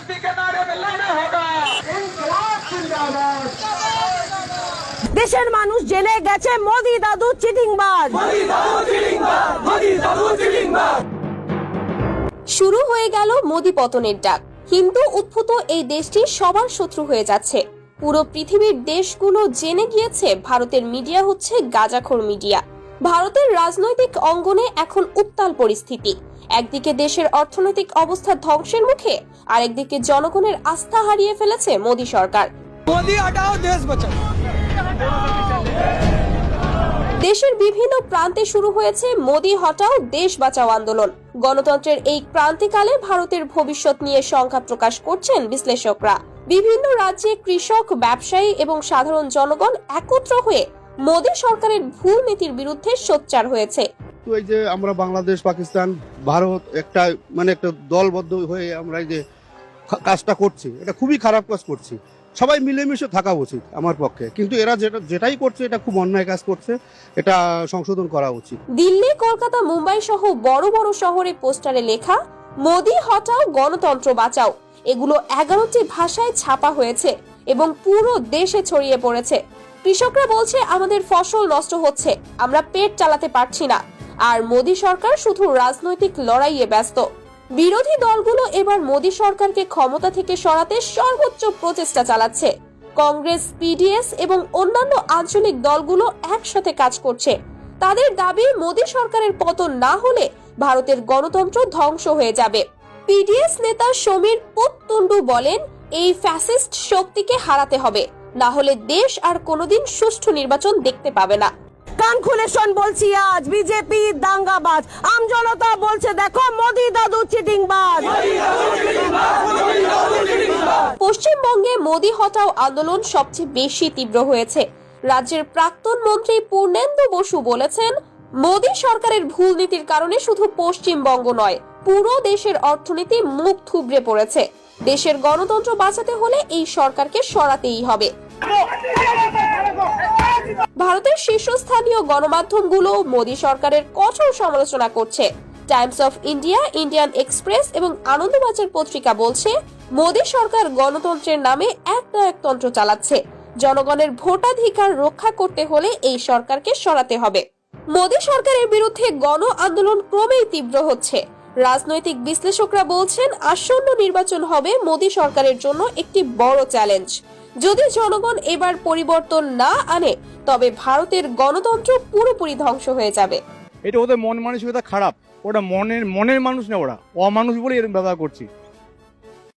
BJP के नारे में लाना होगा। इंकलाब जिंदाबाद। দেশের মানুষ জেনে গেছে মোদি দাদু চিটিংবাজ। শুরু হয়ে গেল মোদি পতনের ডাক। হিন্দু উদ্ভূত এই দেশটি সবার শত্রু হয়ে যাচ্ছে। পুরো পৃথিবীর দেশগুলো জেনে গিয়েছে ভারতের মিডিয়া হচ্ছে গাঁজাখোর মিডিয়া। ভারতের রাজনৈতিক অঙ্গনে এখন উত্তাল পরিস্থিতি। একদিকে দেশের অর্থনৈতিক অবস্থা ধ্বংসের মুখে, আরেকদিকে জনগণের আস্থা হারিয়ে ফেলেছে মোদি সরকার। মোদি হটাও দেশ বাঁচাও। দেশের বিভিন্ন প্রান্তে শুরু হয়েছে মোদি হটাও দেশ বাঁচাও আন্দোলন। গণতন্ত্রের এই ক্রান্তিকালে ভারতের ভবিষ্যৎ নিয়ে শঙ্কা প্রকাশ করছেন বিশ্লেষকরা। বিভিন্ন রাজ্যে কৃষক, ব্যবসায়ী এবং সাধারণ জনগণ একত্র হয়ে মোদি সরকারের ভুল নীতির বিরুদ্ধে সোচ্চার হয়েছে। তো এই যে আমরা বাংলাদেশ, পাকিস্তান, ভারত একটা একটা দলবদ্ধ হয়ে আমরা এই যে কাজটা করছি, এটা খুবই খারাপ কাজ করছি। সবাই মিলেমিশে থাকা উচিত আমার পক্ষে, কিন্তু এরা যেটাই করছে এটা খুব অন্যায় কাজ করছে, এটা সংশোধন করা উচিত। দিল্লি, কলকাতা, মুম্বাই সহ বড় বড় শহরে পোস্টারে লেখা মোদি হটাও গণতন্ত্র বাঁচাও, এগুলো 11টি ভাষায় ছাপা হয়েছে এবং পুরো দেশে ছড়িয়ে পড়েছে। কৃষকরা বলছে আমাদের ফসল নষ্ট হচ্ছে, আমরা পেট চালাতে পারছি না, আর মোদি সরকার শুধু রাজনৈতিক লড়াইয়ে ব্যস্ত। বিরোধী দলগুলো এবার মোদি সরকারকে ক্ষমতা থেকে সরাতে সর্বোচ্চ প্রচেষ্টা চালাচ্ছে। কংগ্রেস, পিডিএস এবং অন্যান্য আঞ্চলিক দলগুলো একসাথে কাজ করছে। তাদের দাবি মোদি সরকারের পতন না হলে ভারতের গণতন্ত্র ধ্বংস হয়ে যাবে। পিডিএস নেতা সমীর পুততুন্ডু বলেন, এই ফ্যাসিস্ট শক্তিকে হারাতে হবে, না হলে দেশ আর কোনোদিন সুষ্ঠু নির্বাচন দেখতে পাবে না। কান খুলে শোন বলছি, আজ বিজেপি দাঙ্গাবাজ, আম জনতা বলছে দেখো মোদি দাদু চিটিংবাজ। পশ্চিমবঙ্গে মোদি হটাও আন্দোলন সবচেয়ে বেশি তীব্র হয়েছে। রাজ্যের প্রাক্তন মন্ত্রী পূর্ণেন্দু বসু বলেছেন, মোদি সরকারের ভুল নীতির কারণে শুধু পশ্চিমবঙ্গ নয়, পুরো দেশের অর্থনীতি মুখ থুবড়ে পড়েছে। দেশের গণতন্ত্র বাঁচাতে হলে এই সরকারকে সরাতেই হবে। ভারতের শীর্ষস্থানীয় গণমাধ্যমগুলো মোদি সরকারের কঠোর সমালোচনা করছে। Times of India, Indian express এবং আনন্দবাজার পত্রিকা বলছে, মোদি সরকার গণতন্ত্রের নামে একনায়কতন্ত্র চালাচ্ছে। জনগণের ভোটাধিকার রক্ষা করতে হলে এই সরকারকে সরাতে হবে। মোদি সরকারের বিরুদ্ধে গণ আন্দোলন ক্রমেই তীব্র হচ্ছে। রাজনৈতিক বিশ্লেষকরা বলছেন, আসন্ন নির্বাচন হবে মোদি সরকারের জন্য একটি বড় চ্যালেঞ্জ। যদি জনগণ এবার পরিবর্তন না আনে, তবে ভারতের গণতন্ত্র পুরোপুরি ধ্বংস হয়ে যাবে। এটা ওদের মন মানসিকতা খারাপ, ওটা মনের মানুষ না, ওরা অমানুষ বলে এরকম ব্যবহার করছি।